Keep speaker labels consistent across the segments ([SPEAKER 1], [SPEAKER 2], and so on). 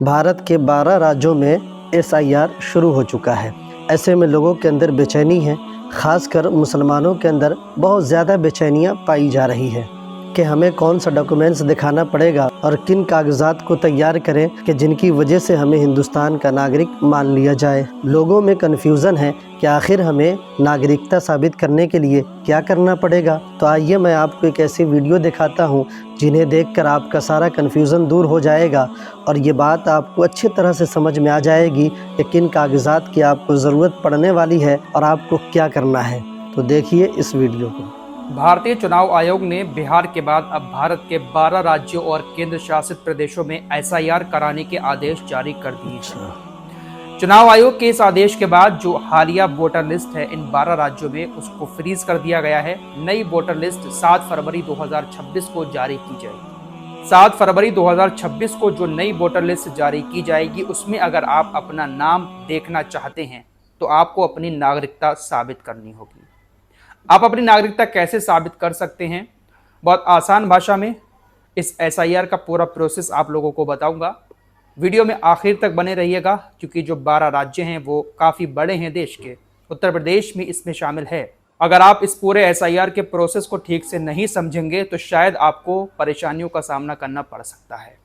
[SPEAKER 1] भारत के 12 राज्यों में एसआईआर शुरू हो चुका है। ऐसे में लोगों के अंदर बेचैनी है, ख़ासकर मुसलमानों के अंदर बहुत ज़्यादा बेचैनियाँ पाई जा रही है कि हमें कौन सा डॉक्यूमेंट्स दिखाना पड़ेगा और किन कागजात को तैयार करें कि जिनकी वजह से हमें हिंदुस्तान का नागरिक मान लिया जाए। लोगों में कन्फ्यूज़न है कि आखिर हमें नागरिकता साबित करने के लिए क्या करना पड़ेगा। तो आइए मैं आपको एक ऐसी वीडियो दिखाता हूं जिन्हें देखकर आपका सारा कन्फ्यूज़न दूर हो जाएगा और ये बात आपको अच्छी तरह से समझ में आ जाएगी कि किन कागजात की आपको ज़रूरत पड़ने वाली है और आपको क्या करना है। तो देखिए इस वीडियो को।
[SPEAKER 2] भारतीय चुनाव आयोग ने बिहार के बाद अब भारत के 12 राज्यों और केंद्र शासित प्रदेशों में एसआईआर कराने के आदेश जारी कर दिए हैं। चुनाव आयोग के इस आदेश के बाद जो हालिया वोटर लिस्ट है इन 12 राज्यों में उसको फ्रीज कर दिया गया है। नई वोटर लिस्ट 7 फरवरी 2026 को जारी की जाएगी। 7 फरवरी 2026 को जो नई वोटर लिस्ट जारी की जाएगी उसमें अगर आप अपना नाम देखना चाहते हैं तो आपको अपनी नागरिकता साबित करनी होगी। आप अपनी नागरिकता कैसे साबित कर सकते हैं? बहुत आसान भाषा में इस एसआईआर का पूरा प्रोसेस आप लोगों को बताऊंगा। वीडियो में आखिर तक बने रहिएगा क्योंकि जो 12 राज्य हैं वो काफ़ी बड़े हैं देश के। उत्तर प्रदेश भी इसमें शामिल है। अगर आप इस पूरे एसआईआर के प्रोसेस को ठीक से नहीं समझेंगे तो शायद आपको परेशानियों का सामना करना पड़ सकता है।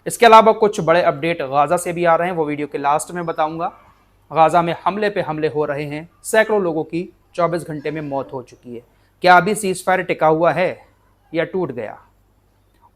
[SPEAKER 2] इसके अलावा कुछ बड़े अपडेट गाज़ा से भी आ रहे हैं, वो वीडियो के लास्ट में बताऊँगा। गाज़ा में हमले पे हमले हो रहे हैं, सैकड़ों लोगों की 24 घंटे में मौत हो चुकी है। क्या अभी सीज़फायर टिका हुआ है या टूट गया,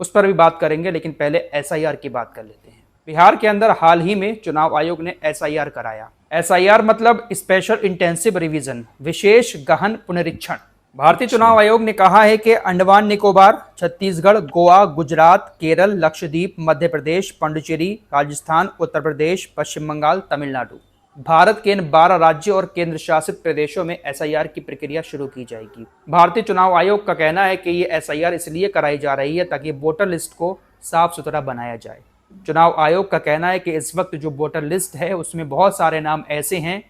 [SPEAKER 2] उस पर भी बात करेंगे, लेकिन पहले एसआईआर की बात कर लेते हैं। बिहार के अंदर हाल ही में चुनाव आयोग ने एसआईआर कराया। एसआईआर मतलब स्पेशल इंटेंसिव रिवीजन, विशेष गहन पुनरीक्षण। भारतीय चुनाव आयोग ने कहा है कि अंडमान निकोबार, छत्तीसगढ़, गोवा, गुजरात, केरल, लक्षद्वीप, मध्य प्रदेश, पांडिचेरी, राजस्थान, उत्तर प्रदेश, पश्चिम बंगाल, तमिलनाडु, भारत के इन 12 राज्यों और केंद्र शासित प्रदेशों में एसआईआर की प्रक्रिया शुरू की जाएगी। भारतीय चुनाव आयोग का कहना है कि ये एसआईआर इसलिए कराई जा रही है ताकि वोटर लिस्ट को साफ सुथरा बनाया जाए। चुनाव आयोग का कहना है कि इस वक्त जो वोटर लिस्ट है उसमें बहुत सारे नाम ऐसे हैं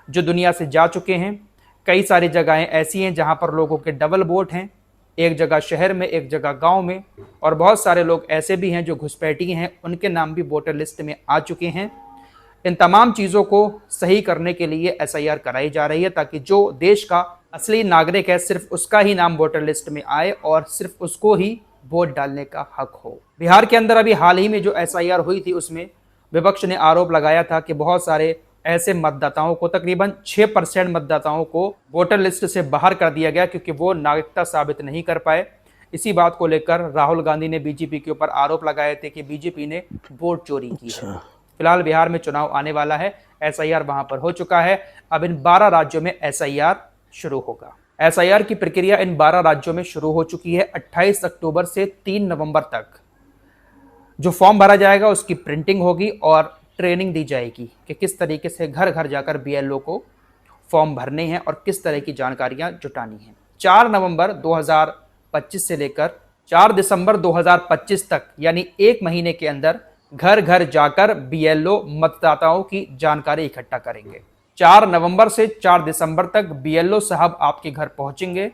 [SPEAKER 2] जो दुनिया से जा चुके हैं। कई सारी जगहें ऐसी हैं जहाँ पर लोगों के डबल वोट हैं, एक जगह शहर में, एक जगह गाँव में, और बहुत सारे लोग ऐसे भी हैं जो घुसपैठी हैं, उनके नाम भी वोटर लिस्ट में आ चुके हैं। इन तमाम चीज़ों को सही करने के लिए एसआईआर कराई जा रही है ताकि जो देश का असली नागरिक है सिर्फ उसका ही नाम वोटर लिस्ट में आए और सिर्फ उसको ही वोट डालने का हक हो। बिहार के अंदर अभी हाल ही में जो एसआईआर हुई थी उसमें विपक्ष ने आरोप लगाया था कि बहुत सारे ऐसे मतदाताओं को, तकरीबन 6% मतदाताओं को वोटर लिस्ट से बाहर कर दिया गया क्योंकि वो नागरिकता साबित नहीं कर पाए। इसी बात को लेकर राहुल गांधी ने बीजेपी के ऊपर आरोप लगाए थे कि बीजेपी ने वोट चोरी की है। फिलहाल बिहार में चुनाव आने वाला है, एसआईआर वहां पर हो चुका है। अब इन 12 राज्यों में एसआईआर शुरू होगा। एसआईआर की प्रक्रिया इन 12 राज्यों में शुरू हो चुकी है। 28 अक्टूबर से 3 नवंबर तक जो फॉर्म भरा जाएगा उसकी प्रिंटिंग होगी और ट्रेनिंग दी जाएगी कि किस तरीके से घर घर जाकर बीएलओ को फॉर्म भरने हैं और किस तरह की जानकारियां जुटानी हैं। 4 नवंबर 2025 से लेकर 4 दिसंबर 2025 तक, यानी एक महीने के अंदर घर घर जाकर बीएलओ मतदाताओं की जानकारी इकट्ठा करेंगे। 4 नवंबर से 4 दिसंबर तक बीएलओ साहब आपके घर पहुंचेंगे,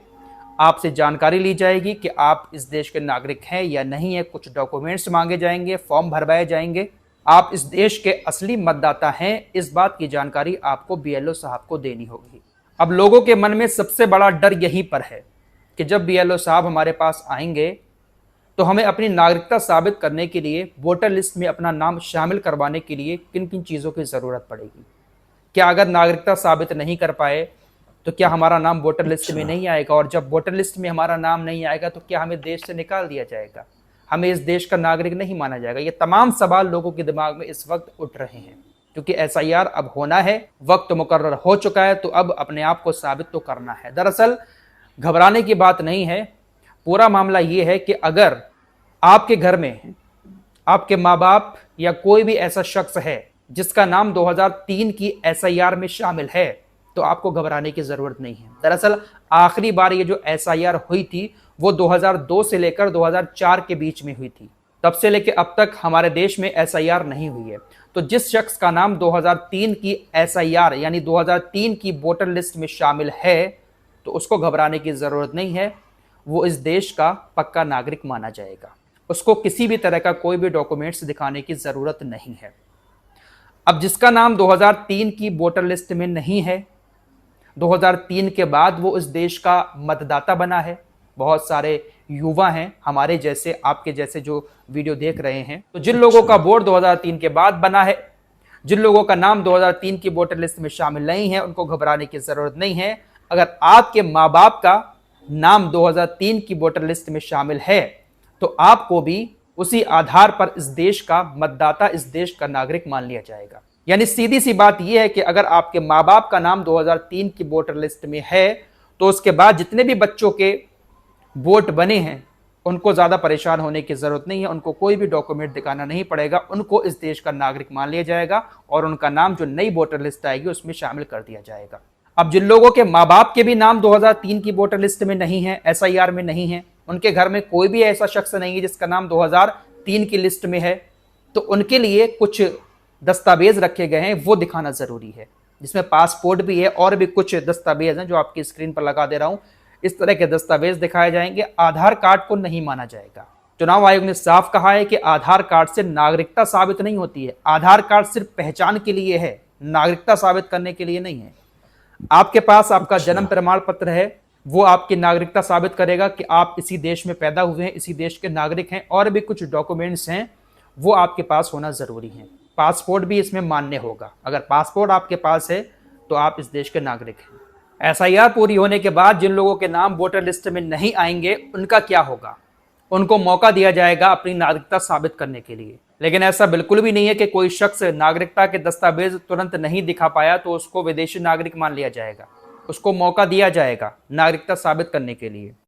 [SPEAKER 2] आपसे जानकारी ली जाएगी कि आप इस देश के नागरिक हैं या नहीं है। कुछ डॉक्यूमेंट्स मांगे जाएंगे, फॉर्म भरवाए जाएंगे। आप इस देश के असली मतदाता हैं, इस बात की जानकारी आपको बीएलओ साहब को देनी होगी। अब लोगों के मन में सबसे बड़ा डर यहीं पर है कि जब बीएलओ साहब हमारे पास आएंगे तो हमें अपनी नागरिकता साबित करने के लिए, वोटर लिस्ट में अपना नाम शामिल करवाने के लिए किन किन चीज़ों की ज़रूरत पड़ेगी। क्या अगर नागरिकता साबित नहीं कर पाए तो क्या हमारा नाम वोटर लिस्ट में नहीं आएगा, और जब वोटर लिस्ट में हमारा नाम नहीं आएगा तो क्या हमें देश से निकाल दिया जाएगा, हमें इस देश का नागरिक नहीं माना जाएगा। ये तमाम सवाल लोगों के दिमाग में इस वक्त उठ रहे हैं क्योंकि एसआईआर अब होना है, वक्त मुकर्रर हो चुका है, तो अब अपने आप को साबित तो करना है। दरअसल घबराने की बात नहीं है। पूरा मामला ये है कि अगर आपके घर में आपके माँ बाप या कोई भी ऐसा शख्स है जिसका नाम 2003 की एसआईआर में शामिल है तो आपको घबराने की ज़रूरत नहीं है। दरअसल आखिरी बार ये जो एसआईआर हुई थी वो 2002 से लेकर 2004 के बीच में हुई थी। तब से लेकर अब तक हमारे देश में एसआईआर नहीं हुई है। तो जिस शख्स का नाम 2003 की एसआईआर यानी 2003 की वोटर लिस्ट में शामिल है तो उसको घबराने की ज़रूरत नहीं है, वो इस देश का पक्का नागरिक माना जाएगा। उसको किसी भी तरह का कोई भी डॉक्यूमेंट्स दिखाने की जरूरत नहीं है। अब जिसका नाम 2003 की वोटर लिस्ट में नहीं है, 2003 के बाद वो इस देश का मतदाता बना है, बहुत सारे युवा हैं हमारे जैसे, आपके जैसे जो वीडियो देख रहे हैं, तो जिन लोगों का वोट 2003 के बाद बना है, जिन लोगों का नाम 2003 की वोटर लिस्ट में शामिल नहीं है, उनको घबराने की जरूरत नहीं है। अगर आपके माँ बाप का नाम 2003 की वोटर लिस्ट में शामिल है तो आपको भी उसी आधार पर इस देश का मतदाता, इस देश का नागरिक मान लिया जाएगा। यानी सीधी सी बात यह है कि अगर आपके माँ बाप का नाम 2003 की वोटर लिस्ट में है तो उसके बाद जितने भी बच्चों के वोट बने हैं उनको ज्यादा परेशान होने की जरूरत नहीं है, उनको कोई भी डॉक्यूमेंट दिखाना नहीं पड़ेगा, उनको इस देश का नागरिक मान लिया जाएगा और उनका नाम जो नई वोटर लिस्ट आएगी उसमें शामिल कर दिया जाएगा। अब जिन लोगों के माँ बाप के भी नाम 2003 की वोटर लिस्ट में नहीं है, SIR में नहीं है, उनके घर में कोई भी ऐसा शख्स नहीं है जिसका नाम 2003 की लिस्ट में है, तो उनके लिए कुछ दस्तावेज रखे गए हैं, वो दिखाना जरूरी है, जिसमें पासपोर्ट भी है और भी कुछ दस्तावेज हैं जो आपकी स्क्रीन पर लगा दे रहा हूं। इस तरह के दस्तावेज दिखाए जाएंगे। आधार कार्ड को नहीं माना जाएगा। चुनाव आयोग ने साफ कहा है कि आधार कार्ड से नागरिकता साबित नहीं होती है। आधार कार्ड सिर्फ पहचान के लिए है, नागरिकता साबित करने के लिए नहीं है। आपके पास आपका जन्म प्रमाण पत्र है, वो आपकी नागरिकता साबित करेगा कि आप इसी देश में पैदा हुए हैं, इसी देश के नागरिक हैं, और भी कुछ डॉक्यूमेंट्स हैं वो आपके पास होना जरूरी है। पासपोर्ट भी इसमें मान्य होगा। अगर पासपोर्ट आपके पास है तो आप इस देश के नागरिक हैं। SIR पूरी होने के बाद जिन लोगों के नाम वोटर लिस्ट में नहीं आएंगे उनका क्या होगा? उनको मौका दिया जाएगा अपनी नागरिकता साबित करने के लिए। लेकिन ऐसा बिल्कुल भी नहीं है कि कोई शख्स नागरिकता के दस्तावेज तुरंत नहीं दिखा पाया तो उसको विदेशी नागरिक मान लिया जाएगा। उसको मौका दिया जाएगा नागरिकता साबित करने के लिए।